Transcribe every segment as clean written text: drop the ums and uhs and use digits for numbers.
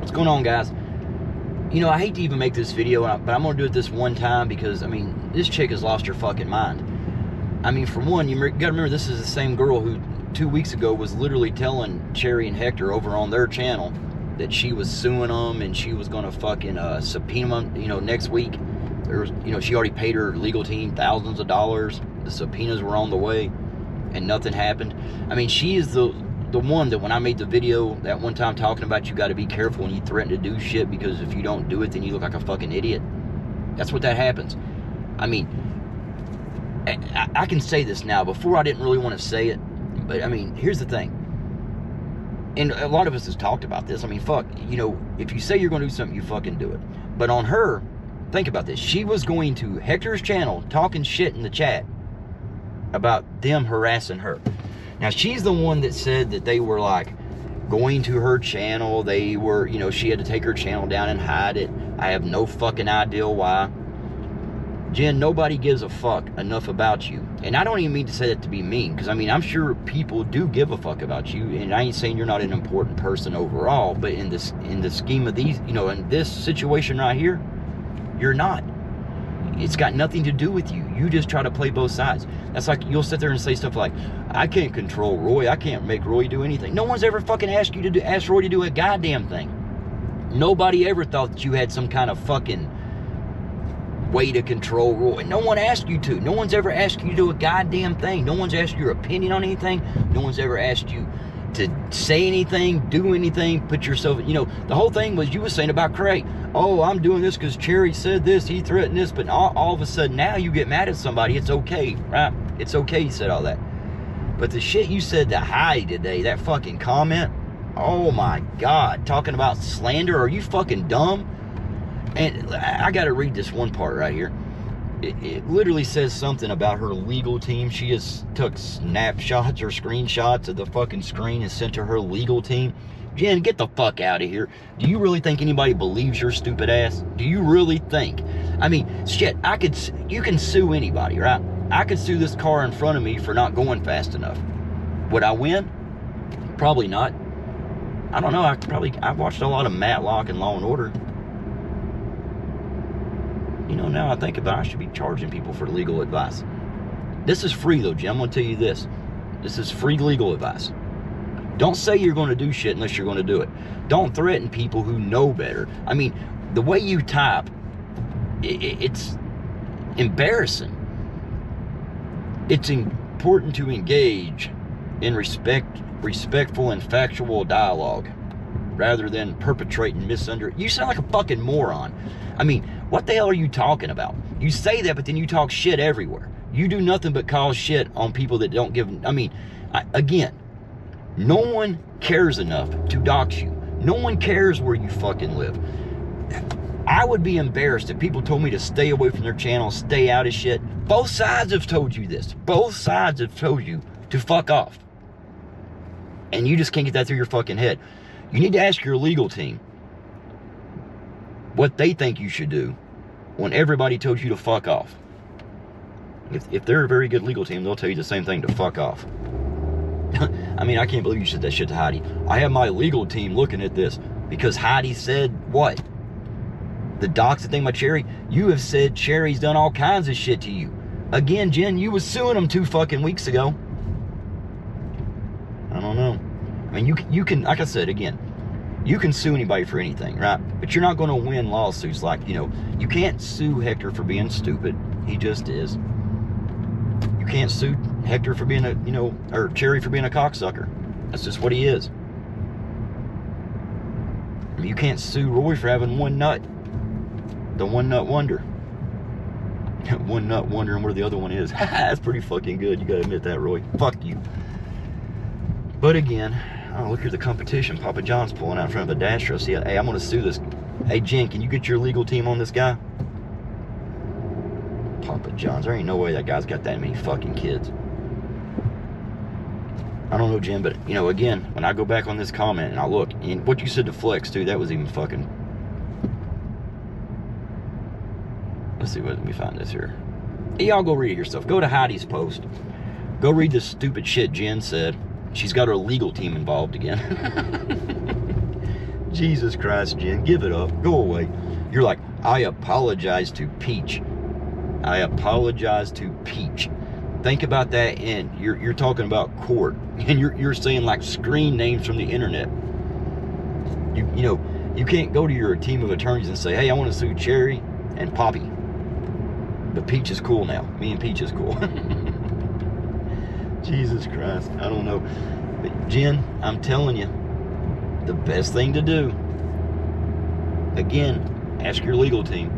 What's going on, guys? You know, I hate to even make this video, but I'm going to do it this one time because, I mean, this chick has lost her fucking mind. I mean, for one, you got to remember this is the same girl who 2 weeks ago was literally telling Cherry and Hector over on their channel that she was suing them and she was going to fucking subpoena them, you know, next week. There was, you know, she already paid her legal team thousands of dollars. The subpoenas were on the way and nothing happened. I mean, she is the one that when I made the video that one time talking about you got to be careful when you threaten to do shit, because if you don't do it, then you look like a fucking idiot. That's what that happens. I mean, I can say this now. Before I didn't really want to say it, but I mean, here's the thing. And a lot of us has talked about this. I mean, fuck, you know, if you say you're going to do something, you fucking do it. But on her, think about this. She was going to Hector's channel talking shit in the chat about them harassing her. Now, she's the one that said that they were, like, going to her channel. They were, you know, she had to take her channel down and hide it. I have no fucking idea why. Jen, nobody gives a fuck enough about you. And I don't even mean to say that to be mean, because, I mean, I'm sure people do give a fuck about you. And I ain't saying you're not an important person overall, but in the scheme of these, you know, in this situation right here, you're not. It's got nothing to do with you. You just try to play both sides. That's like you'll sit there and say stuff like, I can't control Roy. I can't make Roy do anything. No one's ever fucking asked you to ask Roy to do a goddamn thing. Nobody ever thought that you had some kind of fucking way to control Roy. No one asked you to. No one's ever asked you to do a goddamn thing. No one's asked your opinion on anything. No one's ever asked you to say anything, do anything, put yourself, you know, the whole thing was you were saying about Craig. Oh, I'm doing this because Cherry said this, he threatened this, but all of a sudden now you get mad at somebody. It's okay, right? It's okay you said all that. But the shit you said to Heidi today, that fucking comment, oh my God, talking about slander, are you fucking dumb? And I got to read this one part right here. It literally says something about her legal team. She has took snapshots or screenshots of the fucking screen and sent to her legal team. Jen, get the fuck out of here. Do you really think anybody believes your stupid ass? Do you really think? I mean, shit, you can sue anybody, right? I could sue this car in front of me for not going fast enough. Would I win? Probably not. I don't know. I've watched a lot of Matlock and Law and Order. You know, now I think about it, I should be charging people for legal advice. This is free, though, Jim. I'm going to tell you this. This is free legal advice. Don't say you're going to do shit unless you're going to do it. Don't threaten people who know better. I mean, the way you type, it's embarrassing. It's important to engage in respectful and factual dialogue rather than perpetrating misunderstanding. You sound like a fucking moron. I mean, what the hell are you talking about? You say that, but then you talk shit everywhere. You do nothing but cause shit on people that don't give... I mean, again, no one cares enough to dox you. No one cares where you fucking live. I would be embarrassed if people told me to stay away from their channel, stay out of shit. Both sides have told you this. Both sides have told you to fuck off. And you just can't get that through your fucking head. You need to ask your legal team what they think you should do when everybody told you to fuck off. If they're a very good legal team, they'll tell you the same thing, to fuck off. I mean, I can't believe you said that shit to Heidi. I have my legal team looking at this because Heidi said what? The doxing thing about Cherry? You have said Cherry's done all kinds of shit to you. Again, Jen, you was suing them 2 fucking weeks ago. I don't know. I mean, you can, like I said, again, you can sue anybody for anything, right? But you're not going to win lawsuits like, you know, you can't sue Hector for being stupid. He just is. You can't sue Hector for being a, you know, or Cherry for being a cocksucker. That's just what he is. I mean, you can't sue Roy for having one nut. The one nut wonder. One nut wonder and where the other one is. That's pretty fucking good. You gotta admit that, Roy. Fuck you. But again, oh, look, here's the competition. Papa John's pulling out in front of a dash truck. See, hey, I'm going to sue this. Hey, Jen, can you get your legal team on this guy? Papa John's. There ain't no way that guy's got that many fucking kids. I don't know, Jen, but, you know, again, when I go back on this comment and I look, and what you said to Flex, too, that was even fucking... Let's see, let me find this here. Hey, y'all go read it yourself. Go to Heidi's post. Go read this stupid shit Jen said. She's got her legal team involved again. Jesus Christ, Jen, give it up. Go away. You're like, I apologize to Peach. I apologize to Peach. Think about that, and you're talking about court, and you're saying like screen names from the internet. You know, you can't go to your team of attorneys and say, hey, I want to sue Cherry and Poppy. But Peach is cool now. Me and Peach is cool. Jesus Christ, I don't know. But Jen, I'm telling you, the best thing to do, again, ask your legal team.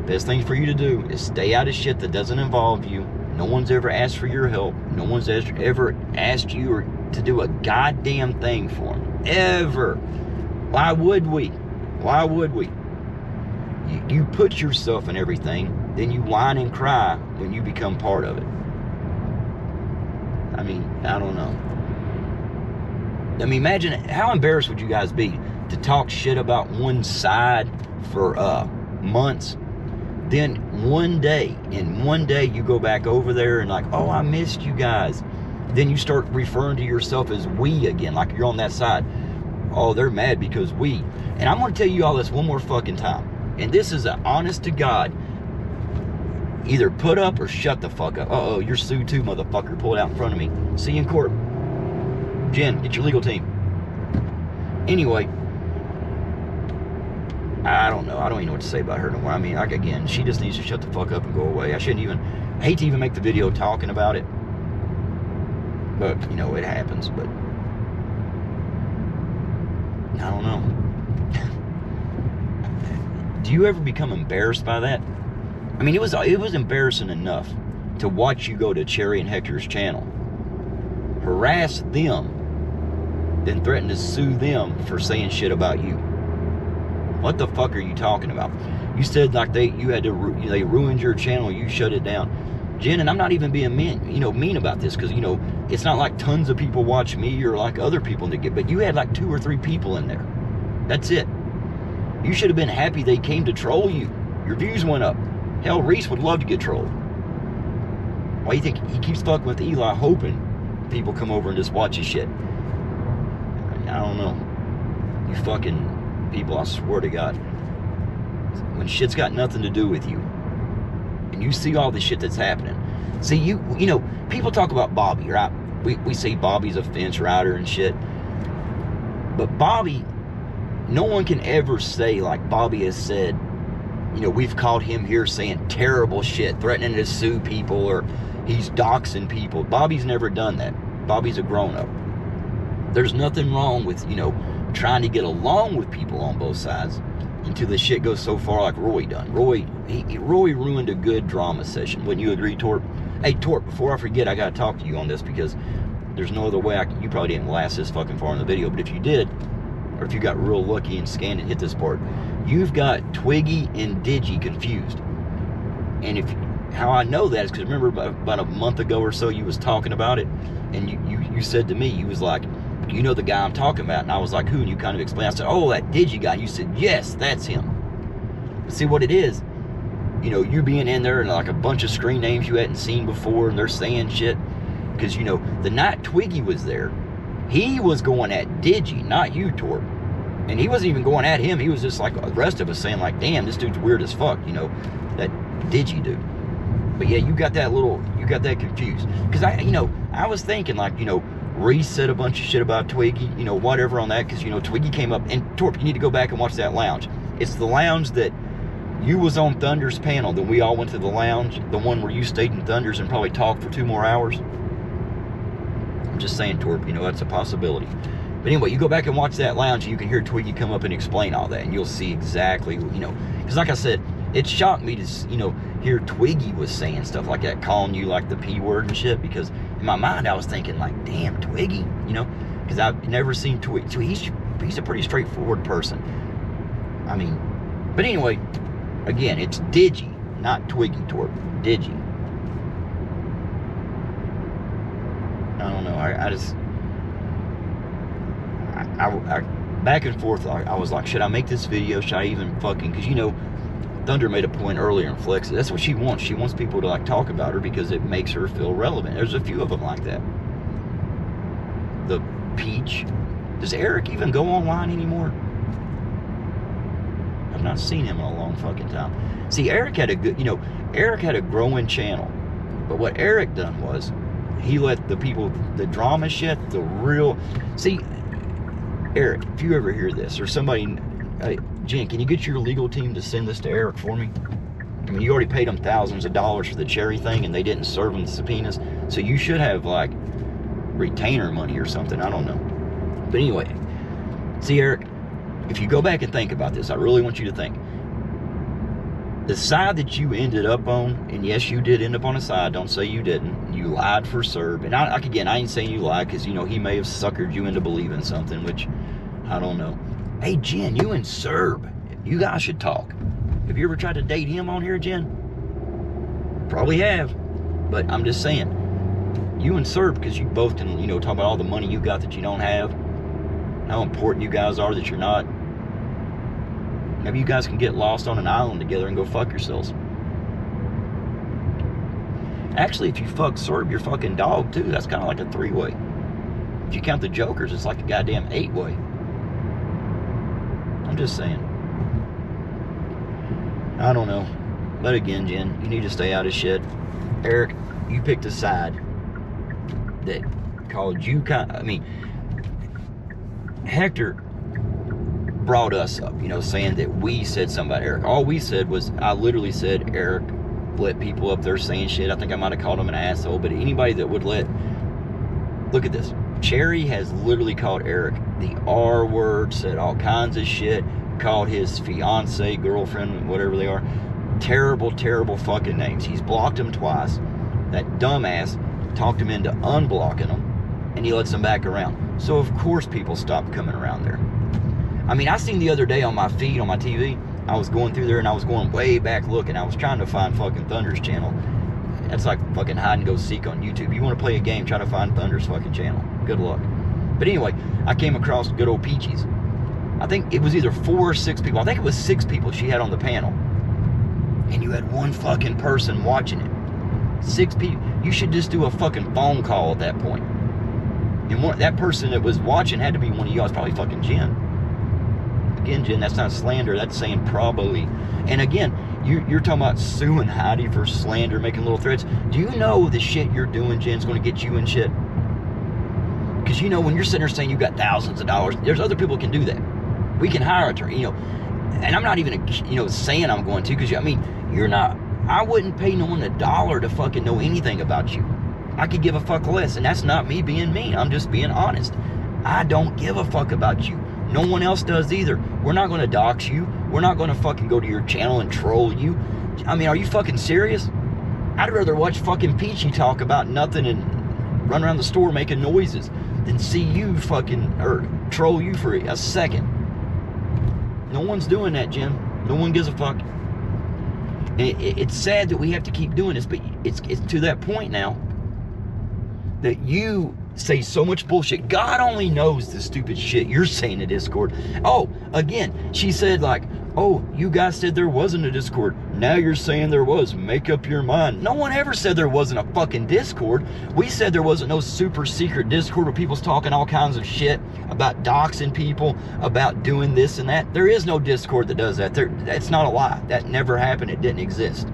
Best thing for you to do is stay out of shit that doesn't involve you. No one's ever asked for your help. No one's ever asked you to do a goddamn thing for them. Ever. Why would we? Why would we? You put yourself in everything, then you whine and cry when you become part of it. I mean, I don't know. I mean, imagine how embarrassed would you guys be to talk shit about one side for months. Then one day you go back over there and like, oh, I missed you guys. Then you start referring to yourself as we again, like you're on that side. Oh, they're mad because we. And I'm going to tell you all this one more fucking time. And this is an honest to God, either put up or shut the fuck up. Uh-oh, you're sued too, motherfucker. Pull it out in front of me. See you in court. Jen, get your legal team. Anyway, I don't know. I don't even know what to say about her no more. I mean, again, she just needs to shut the fuck up and go away. I hate to even make the video talking about it. But, you know, it happens. But, I don't know. Do you ever become embarrassed by that? I mean, it was embarrassing enough to watch you go to Cherry and Hector's channel, harass them, then threaten to sue them for saying shit about you. What the fuck are you talking about? You said like they ruined your channel, you shut it down. Jen, and I'm not even being mean about this, because it's not like tons of people watch me or like other people that get, but you had like 2 or 3 people in there. That's it. You should have been happy they came to troll you. Your views went up. Hell, Reese would love to get trolled. Why do you think he keeps fucking with Eli, hoping people come over and just watch his shit? I don't know. You fucking people, I swear to God. When shit's got nothing to do with you, and you see all the shit that's happening. See, you know, people talk about Bobby, right? We say Bobby's a fence rider and shit. But Bobby, no one can ever say, like Bobby has said, we've caught him here saying terrible shit, threatening to sue people, or he's doxing people. Bobby's never done that. Bobby's a grown-up. There's nothing wrong with, trying to get along with people on both sides until the shit goes so far like Roy done. Roy ruined a good drama session. Wouldn't you agree, Torp? Hey, Torp, before I forget, I got to talk to you on this, because there's no other way you probably didn't last this fucking far in the video, but if you did, or if you got real lucky and scanned and hit this part, you've got Twiggy and Digi confused. And how I know that is because remember about a month ago or so you was talking about it, and you said to me, you was like, you know the guy I'm talking about? And I was like, who? And you kind of explained. I said, oh, that Digi guy. And you said, yes, that's him. But see what it is, you being in there and like a bunch of screen names you hadn't seen before, and they're saying shit. Because, the night Twiggy was there, he was going at Digi, not you, Torp. And he wasn't even going at him. He was just like the rest of us saying like, damn, this dude's weird as fuck, that Digi dude. But yeah, you got that confused. Because I was thinking like, Reese said a bunch of shit about Twiggy, whatever on that. Because, Twiggy came up, and Torp, you need to go back and watch that lounge. It's the lounge that you was on Thunder's panel. Then we all went to the lounge, the one where you stayed in Thunder's and probably talked for 2 more hours. I'm just saying, Torp, that's a possibility. But anyway, you go back and watch that lounge, and you can hear Twiggy come up and explain all that, and you'll see exactly, because like I said, it shocked me to, hear Twiggy was saying stuff like that, calling you like the P word and shit, because in my mind I was thinking like, damn, Twiggy, because I've never seen Twiggy. He's a pretty straightforward person. I mean, but anyway, again, it's Digi, not Twiggy, Torp. Digi. I don't know. I back and forth. I was like, should I make this video? Should I even fucking? Because Thunder made a point earlier in Flex. That's what she wants. She wants people to like talk about her because it makes her feel relevant. There's a few of them like that. The Peach. Does Eric even go online anymore? I've not seen him in a long fucking time. See, Eric had a good, Eric had a growing channel. But what Eric done was, he let the people, the drama shit, the real... See, Eric, if you ever hear this, or somebody... Hey, Jen, can you get your legal team to send this to Eric for me? I mean, you already paid them thousands of dollars for the cherry thing, and they didn't serve them the subpoenas. So you should have, like, retainer money or something. I don't know. But anyway, see, Eric, if you go back and think about this, I really want you to think. The side that you ended up on, and yes, you did end up on a side. Don't say you didn't. You lied for Serb. And again, I ain't saying you lied, because, he may have suckered you into believing something, which I don't know. Hey, Jen, you and Serb, you guys should talk. Have you ever tried to date him on here, Jen? Probably have. But I'm just saying, you and Serb, because you both can, talk about all the money you got that you don't have, how important you guys are that you're not. Maybe you guys can get lost on an island together and go fuck yourselves. Actually, if you fuck Serb, you're fucking dog too. That's kind of like a 3-way. If you count the jokers, it's like a goddamn 8-way. I'm just saying. I don't know. But again, Jen, you need to stay out of shit. Eric, you picked a side that called you Hector brought us up, saying that we said something about Eric. All we said was, I literally said Eric let people up there saying shit. I think I might have called him an asshole, but anybody that would look at this. Cherry has literally called Eric the R word, said all kinds of shit, called his fiance, girlfriend, whatever they are, terrible, terrible fucking names. He's blocked him twice. That dumbass talked him into unblocking him, and he lets them back around. So of course people stopped coming around there. I mean, I seen the other day on my feed, on my TV, I was going through there and I was going way back looking. I was trying to find fucking Thunder's channel. That's like fucking hide and go seek on YouTube. You want to play a game, try to find Thunder's fucking channel. Good luck. But anyway, I came across good old Peaches. I think it was either 4 or 6 people. I think it was 6 people she had on the panel. And you had one fucking person watching it. 6 people. You should just do a fucking phone call at that point. And that person that was watching had to be one of y'all. It's probably fucking Jen. Again, Jen, that's not slander. That's saying probably. And again, you're talking about suing Heidi for slander, making little threats. Do you know the shit you're doing, Jen, is going to get you in shit? Because when you're sitting there saying you got thousands of dollars, there's other people can do that. We can hire an attorney, And I'm not even, saying I'm going to, because, you're not. I wouldn't pay no one $1 to fucking know anything about you. I could give a fuck less, and that's not me being mean. I'm just being honest. I don't give a fuck about you. No one else does either. We're not going to dox you. We're not going to fucking go to your channel and troll you. Are you fucking serious? I'd rather watch fucking Peachy talk about nothing and run around the store making noises than see you or troll you for a second. No one's doing that, Jim. No one gives a fuck. And it's sad that we have to keep doing this, but it's to that point now that you say so much bullshit. God only knows the stupid shit you're saying in Discord. Oh, again, she said oh, you guys said there wasn't a Discord. Now you're saying there was. Make up your mind. No one ever said there wasn't a fucking Discord. We said there wasn't no super secret Discord where people's talking all kinds of shit about doxing people, about doing this and that. There is no Discord that does that. That's not a lie. That never happened. It didn't exist.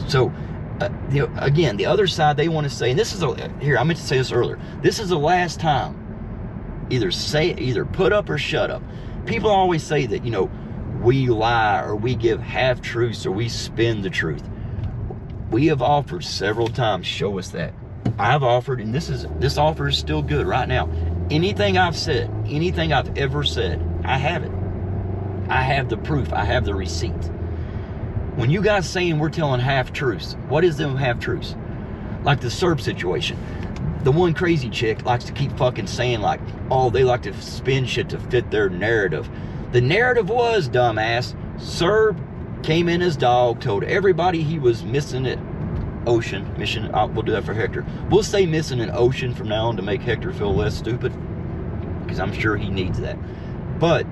So, again, the other side, they want to say, and this is here, I meant to say this earlier. This is the last time. Either put up or shut up. People always say that, we lie or we give half truths or we spin the truth. We have offered several times, show us that. I've offered, and this offer is still good right now. Anything I've said, anything I've ever said, I have it. I have the proof. I have the receipts. When you guys saying we're telling half truths, what is them half truths? Like the Serb situation. The one crazy chick likes to keep fucking saying they like to spin shit to fit their narrative. The narrative was, dumbass, Serb came in as dog, told everybody he was missing an ocean. We'll do that for Hector. We'll say missing an ocean from now on to make Hector feel less stupid, because I'm sure he needs that. But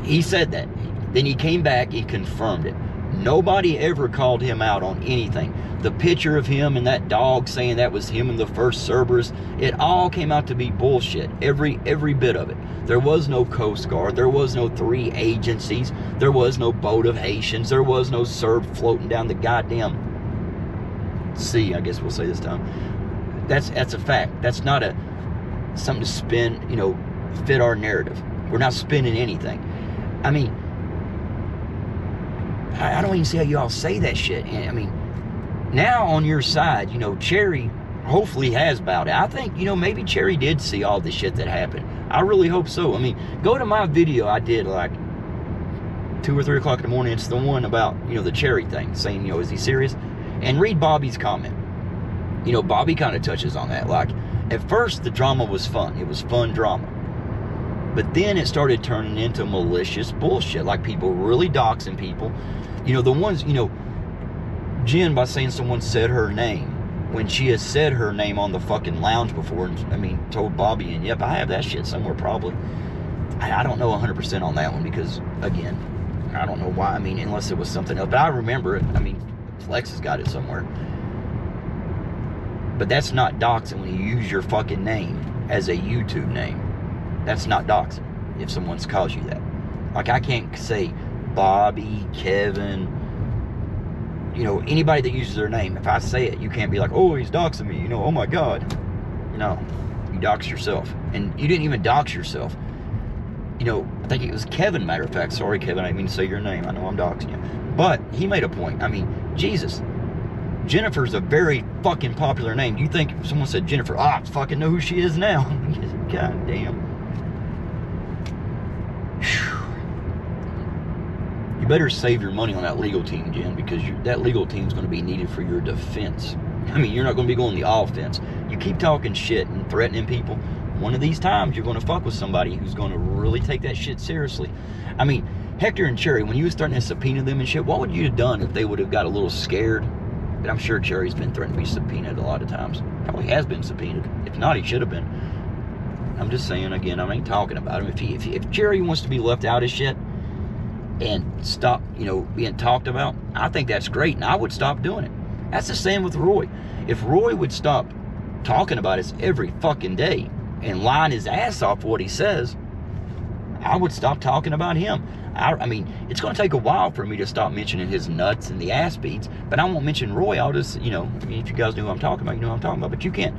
he said that. Then he came back, he confirmed it. Nobody ever called him out on anything. The picture of him and that dog saying that was him in the first Cerberus, it all came out to be bullshit. Every bit of it. There was no Coast Guard. There was no 3 agencies. There was no boat of Haitians. There was no Serb floating down the goddamn sea, I guess we'll say this time. That's a fact. That's not something to spin, fit our narrative. We're not spinning anything. I mean, I don't even see how you all say that shit. I mean, now on your side, Cherry hopefully has bowed out. I think, maybe Cherry did see all the shit that happened. I really hope so. I mean, go to my video I did like 2 or 3 o'clock in the morning. It's the one about, the Cherry thing, saying, is he serious? And read Bobby's comment. Bobby kind of touches on that. Like, at first, the drama was fun. It was fun drama. But then it started turning into malicious bullshit. Like, people really doxing people. The ones, Jen, by saying someone said her name, when she has said her name on the fucking lounge before, and, told Bobby, and yep, I have that shit somewhere probably. I don't know 100% on that one because, again, I don't know why. Unless it was something else. But I remember it. Flex has got it somewhere. But that's not doxing when you use your fucking name as a YouTube name. That's not doxing if someone's calls you that. Like, I can't say Bobby, Kevin, anybody that uses their name. If I say it, you can't be like, oh, he's doxing me, oh my God. No, you dox yourself. And you didn't even dox yourself. I think it was Kevin, matter of fact. Sorry, Kevin, I didn't mean to say your name. I know I'm doxing you. But he made a point. Jesus. Jennifer's a very fucking popular name. Do you think if someone said Jennifer, I fucking know who she is now? God damn. You better save your money on that legal team, Jen, because that legal team's going to be needed for your defense. You're not going to be going the offense. You keep talking shit and threatening people. One of these times, you're going to fuck with somebody who's going to really take that shit seriously. Hector and Cherry, when you was starting to subpoena them and shit, what would you have done if they would have got a little scared? But I'm sure Cherry's been threatened to be subpoenaed a lot of times. Probably has been subpoenaed. If not, he should have been. I'm just saying, again, I ain't talking about him. If Cherry wants to be left out of shit and stop, being talked about, I think that's great, and I would stop doing it. That's the same with Roy. If Roy would stop talking about us every fucking day and lying his ass off for what he says, I would stop talking about him. It's going to take a while for me to stop mentioning his nuts and the ass beats, but I won't mention Roy. I'll just, if you guys know who I'm talking about, you know who I'm talking about, but you can't.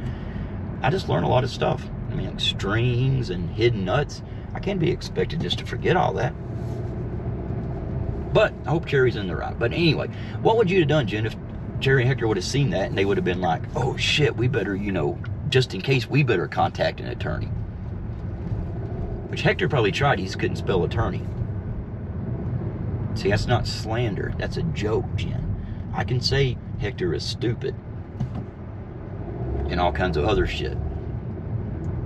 I just learned a lot of stuff. Like strings and hidden nuts. I can't be expected just to forget all that. But I hope Cherry's in the right. But anyway, what would you have done, Jen, if Cherry and Hector would have seen that and they would have been like, oh shit, we better, just in case, we better contact an attorney. Which Hector probably tried. He just couldn't spell attorney. See, that's not slander. That's a joke, Jen. I can say Hector is stupid. And all kinds of other shit.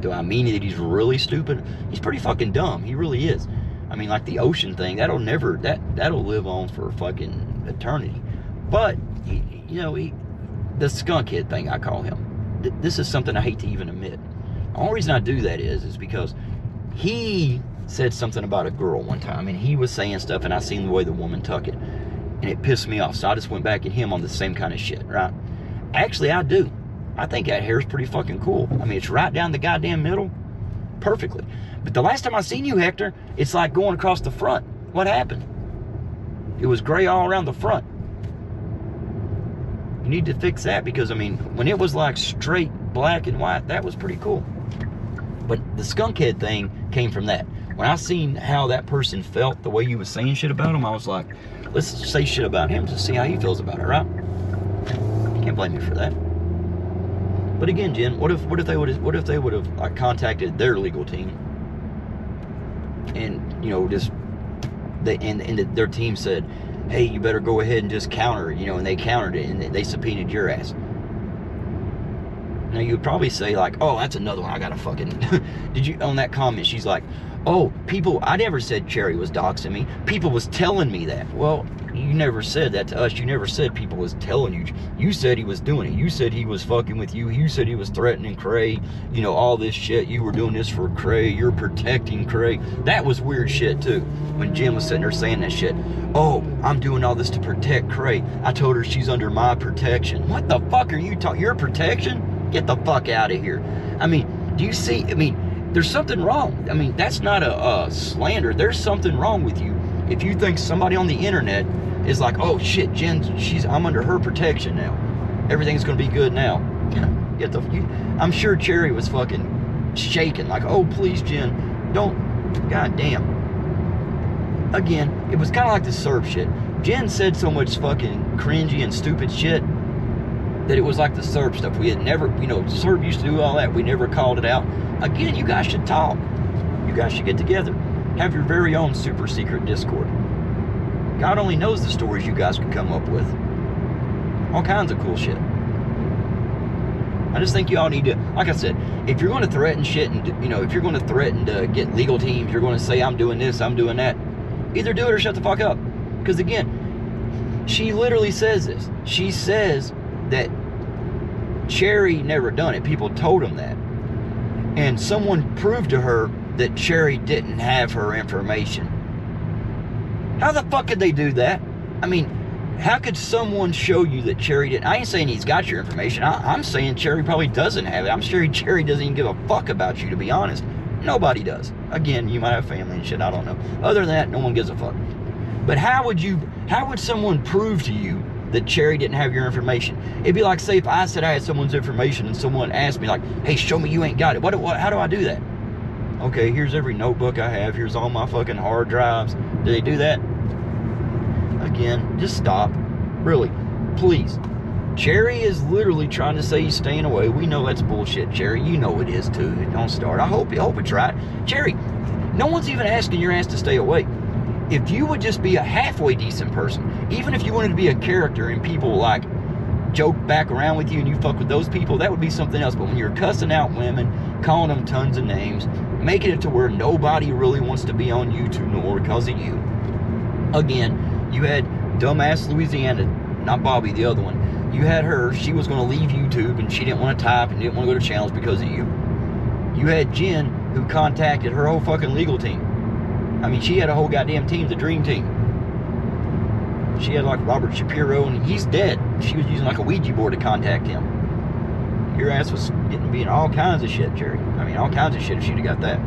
Do I mean that he's really stupid? He's pretty fucking dumb. He really is. Like the ocean thing, that'll live on for fucking eternity. But, the skunk head thing, I call him. This is something I hate to even admit. The only reason I do that is because he said something about a girl one time, and he was saying stuff, and I seen the way the woman took it, and it pissed me off. So I just went back at him on the same kind of shit, right? Actually, I do. I think that hair's pretty fucking cool. It's right down the goddamn middle, perfectly. But the last time I seen you, Hector, it's like going across the front. What happened? It was gray all around the front. You need to fix that because, when it was like straight black and white, that was pretty cool. But the skunk head thing came from that. When I seen how that person felt, the way you was saying shit about him, I was like, let's say shit about him to see how he feels about it, right? Can't blame me for that. But again, Jen, what if they would have like contacted their legal team, and their team said, hey, you better go ahead and just counter, and they countered it and they subpoenaed your ass. Now you would probably say like, oh, that's another one I gotta fucking. Did you on that comment? She's like, oh, people. I never said Cherry was doxing me. People was telling me that. Well, you never said that to us. You never said people was telling you. You said he was doing it. You said he was fucking with you. You said he was threatening Cray. You know, all this shit. You were doing this for Cray. You're protecting Cray. That was weird shit, too. When Jen was sitting there saying that shit. Oh, I'm doing all this to protect Cray. I told her she's under my protection. What the fuck are you talking? Your protection? Get the fuck out of here. I mean, do you see? I mean, there's something wrong. I mean, that's not a slander. There's something wrong with you. If you think somebody on the internet is like, oh shit, Jen, I'm under her protection now. Everything's gonna be good now. I'm sure Cherry was fucking shaking, like, oh please, Jen, don't. God damn. Again, it was kind of like the Serb shit. Jen said so much fucking cringy and stupid shit that it was like the Serb stuff. We had never, you know, Serb used to do all that. We never called it out. Again, you guys should talk. You guys should get together. Have your very own super secret Discord. God only knows the stories you guys could come up with. All kinds of cool shit. I just think you all need to, like I said, if you're going to threaten shit and, you know, if you're going to threaten to get legal teams, you're going to say, I'm doing this, I'm doing that, either do it or shut the fuck up. Because again, she literally says this. She says that Cherry never done it. People told him that. And someone proved to her that Cherry didn't have her information. How the fuck could they do that? I mean, how could someone show you that Cherry didn't? I ain't saying he's got your information. I'm saying Cherry probably doesn't have it. I'm sure Cherry doesn't even give a fuck about you, to be honest. Nobody does. Again, you might have family and shit, I don't know. Other than that, no one gives a fuck. But how would someone prove to you that Cherry didn't have your information? It'd be like, say, if I said I had someone's information and someone asked me, like, hey, show me you ain't got it. How do I do that? Okay, here's every notebook I have. Here's all my fucking hard drives. Do they do that? Again, just stop. Really, please. Cherry is literally trying to say he's staying away. We know that's bullshit, Cherry. You know it is, too. Don't start. I hope it's right. Cherry, no one's even asking your ass to stay away. If you would just be a halfway decent person, even if you wanted to be a character and people, like, joke back around with you and you fuck with those people, that would be something else. But when you're cussing out women, calling them tons of names, making it to where nobody really wants to be on YouTube no more because of you. Again, you had dumbass Louisiana, not Bobby, the other one. You had her, she was going to leave YouTube and she didn't want to type and didn't want to go to channels because of you. You had Jen, who contacted her whole fucking legal team. I mean, she had a whole goddamn team, the Dream Team. She had like Robert Shapiro, and he's dead. She was using like a Ouija board to contact him. Your ass was being all kinds of shit, Cherry. I mean, all kinds of shit if she'd have got that.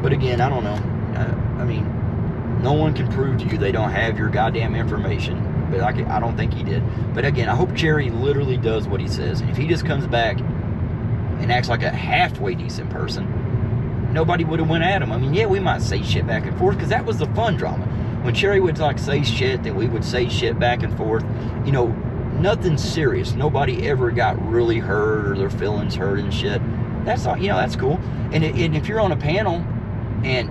But again, I don't know. I mean, no one can prove to you they don't have your goddamn information. But I don't think he did. But again, I hope Cherry literally does what he says. And if he just comes back and acts like a halfway decent person, nobody would have went at him. I mean, yeah, we might say shit back and forth because that was the fun drama. When Cherry would like say shit, then we would say shit back and forth. You know, nothing serious. Nobody ever got really hurt or their feelings hurt and shit. That's all, you know, that's cool. And if you're on a panel and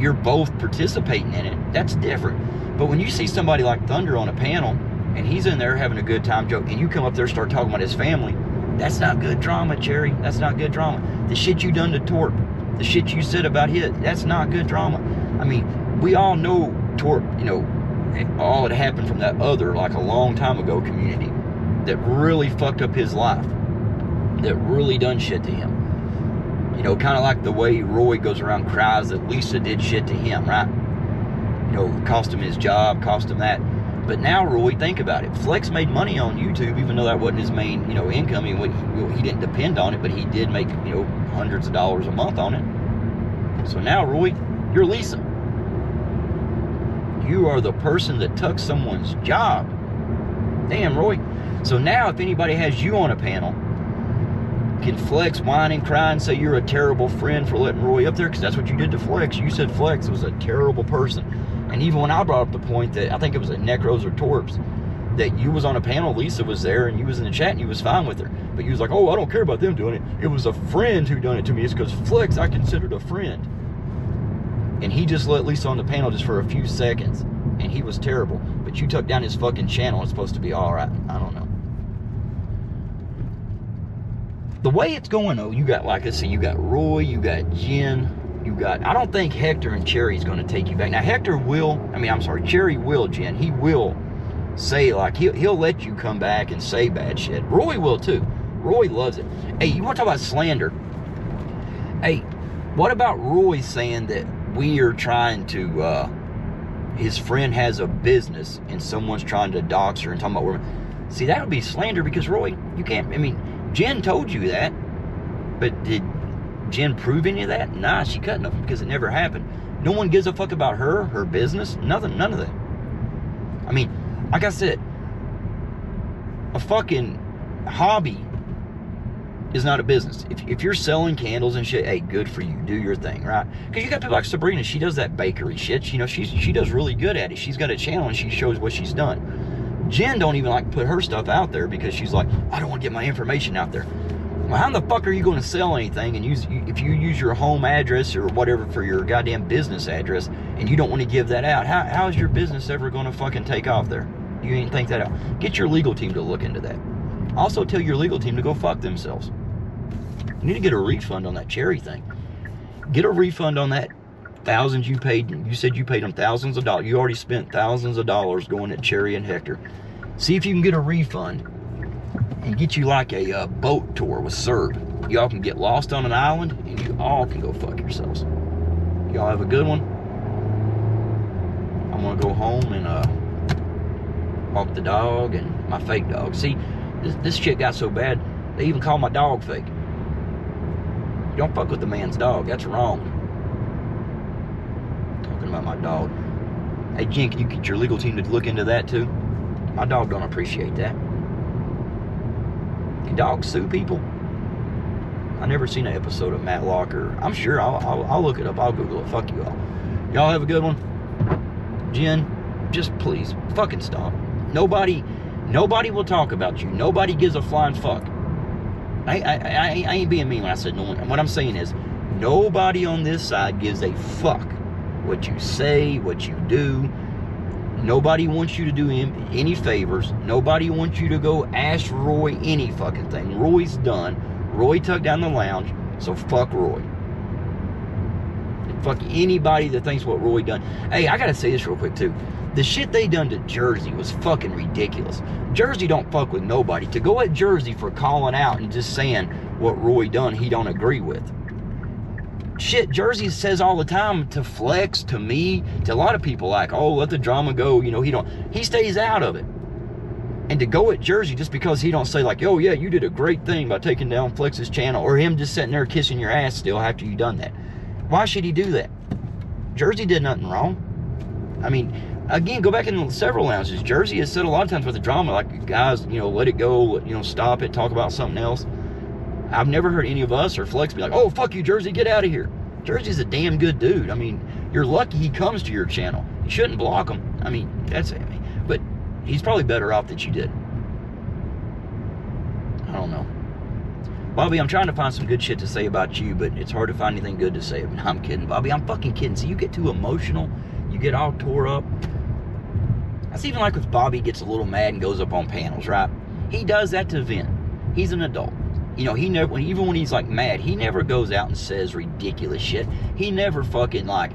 you're both participating in it, that's different. But when you see somebody like Thunder on a panel and he's in there having a good time joke and you come up there and start talking about his family, that's not good drama, Cherry. That's not good drama. The shit you done to Torp, the shit you said about him, that's not good drama. I mean, we all know Torp, you know, all that happened from that other, like a long time ago community that really fucked up his life, that really done shit to him. You know, kind of like the way Roy goes around cries that Lisa did shit to him, right? You know, cost him his job, cost him that. But now, Roy, think about it. Flex made money on YouTube, even though that wasn't his main, you know, income. I mean, he didn't depend on it, but he did make, you know, hundreds of dollars a month on it. So now, Roy, you're Lisa. You are the person that took someone's job. Damn, Roy. So now, if anybody has you on a panel, can Flex whine and cry and say you're a terrible friend for letting Roy up there? Because that's what you did to Flex. You said Flex was a terrible person. And even when I brought up the point that, I think it was at Necros or Torps, that you was on a panel, Lisa was there, and you was in the chat, and you was fine with her. But you was like, oh, I don't care about them doing it. It was a friend who done it to me. It's because Flex I considered a friend. And he just let Lisa on the panel just for a few seconds. And he was terrible. But you took down his fucking channel. It's supposed to be all right. I don't know. The way it's going, though, you got, like I said, you got Roy, you got Jen, You got, I don't think Hector and Cherry's going to take you back. Now, Hector will, Cherry will, Jen. He will say, like, he'll let you come back and say bad shit. Roy will, too. Roy loves it. Hey, you want to talk about slander? Hey, what about Roy saying that we are trying to, his friend has a business and someone's trying to dox her and talking about women? See, that would be slander because, Roy, you can't, Jen told you that, but did Jen prove any of that? Nah, she cut nothing because it never happened. No one gives a fuck about her business, nothing, none of that. Like I said, a fucking hobby is not a business. If you're selling candles and shit, hey, good for you. Do your thing, right? Because you got people like Sabrina. She does that bakery shit. She does really good at it. She's got a channel and she shows what she's done. Jen don't even like put her stuff out there because she's like, I don't want to get my information out there. Well, how the fuck are you going to sell anything and if you use your home address or whatever for your goddamn business address and you don't want to give that out? How is your business ever going to fucking take off there? You ain't think that out. Get your legal team to look into that. Also tell your legal team to go fuck themselves. You need to get a refund on that Cherry thing. Get a refund on that thousands you paid. You said you paid them thousands of dollars. You already spent thousands of dollars going at Cherry and Hector. See if you can get a refund and get you like a boat tour with Serb. Y'all can get lost on an island and you all can go fuck yourselves. Y'all have a good one. I'm gonna go home and walk the dog and my fake dog. See, this shit got so bad, they even call my dog fake. You don't fuck with the man's dog, that's wrong. Talking about my dog. Hey Jen, can you get your legal team to look into that too? My dog don't appreciate that. Can dogs sue people? I never seen an episode of Matlock, or I'm sure I'll look it up. I'll Google it. Fuck you all. Y'all have a good one. Jen, just please fucking stop. Nobody will talk about you. Nobody gives a flying fuck. I ain't being mean when I said no one. What I'm saying is nobody on this side gives a fuck what you say, what you do. Nobody wants you to do him any favors. Nobody wants you to go ask Roy any fucking thing. Roy's done. Roy tucked down the lounge, so fuck Roy. And fuck anybody that thinks what Roy done. Hey, I gotta say this real quick too. The shit they done to Jersey was fucking ridiculous. Jersey don't fuck with nobody. To go at Jersey for calling out and just saying what Roy done he don't agree with. Shit, Jersey says all the time to Flex, to me, to a lot of people, like, oh, let the drama go, he stays out of it. And to go at Jersey just because he don't say like, oh yeah, you did a great thing by taking down Flex's channel, or him just sitting there kissing your ass still after you done that. Why should he do that? Jersey did nothing wrong. Again, go back in several lounges. Jersey has said a lot of times with the drama, like, guys, let it go, stop it, talk about something else. I've never heard any of us or Flex be like, oh, fuck you, Jersey, get out of here. Jersey's a damn good dude. You're lucky he comes to your channel. You shouldn't block him. But he's probably better off that you did. I don't know. Bobby, I'm trying to find some good shit to say about you, but it's hard to find anything good to say. I'm kidding, Bobby. I'm fucking kidding. See, you get too emotional. You get all tore up. That's even like if Bobby gets a little mad and goes up on panels, right? He does that to vent. He's an adult. He never, even when he's like mad, he never goes out and says ridiculous shit. He never fucking like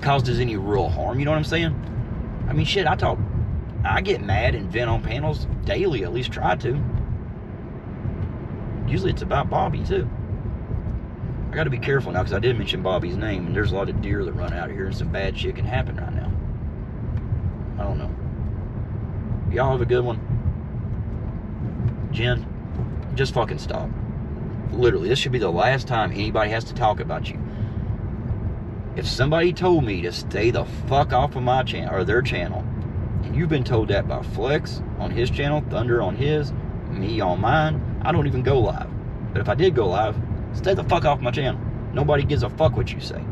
causes any real harm. You know what I'm saying? Shit, I get mad and vent on panels daily, at least try to. Usually it's about Bobby too. I got to be careful now because I did mention Bobby's name, and there's a lot of deer that run out of here, and some bad shit can happen right now. I don't know. Y'all have a good one. Jen, just fucking stop. Literally, this should be the last time anybody has to talk about you. If somebody told me to stay the fuck off of my channel, or their channel, and you've been told that by Flex on his channel, Thunder on his, me on mine, I don't even go live. But if I did go live, stay the fuck off my channel. Nobody gives a fuck what you say.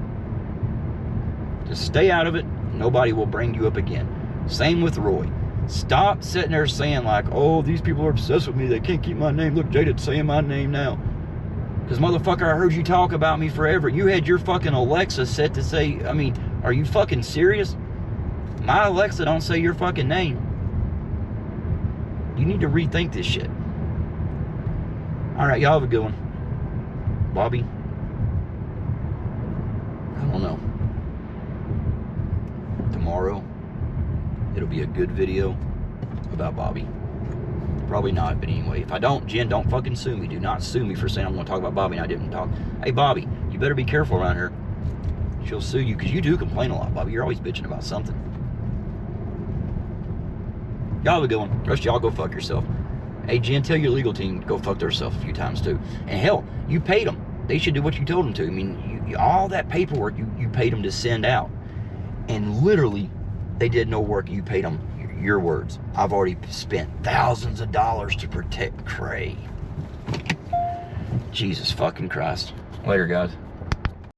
Just stay out of it. Nobody will bring you up again. Same with Roy. Stop sitting there saying like, oh, these people are obsessed with me. They can't keep my name. Look, Jaded's saying my name now. Because, motherfucker, I heard you talk about me forever. You had your fucking Alexa set to say, are you fucking serious? My Alexa don't say your fucking name. You need to rethink this shit. All right, y'all have a good one. Bobby. don't know. Tomorrow, it'll be a good video about Bobby. Probably not, but anyway. If I don't, Jen, don't fucking sue me. Do not sue me for saying I'm going to talk about Bobby and I didn't talk. Hey, Bobby, you better be careful around her. She'll sue you because you do complain a lot, Bobby. You're always bitching about something. Y'all have a good one. The rest of y'all go fuck yourself. Hey, Jen, tell your legal team to go fuck themselves a few times too. And hell, you paid them. They should do what you told them to. I mean, all that paperwork you paid them to send out. And literally, they did no work. You paid them. Your words. I've already spent thousands of dollars to protect Cray. Jesus fucking Christ. Later, guys.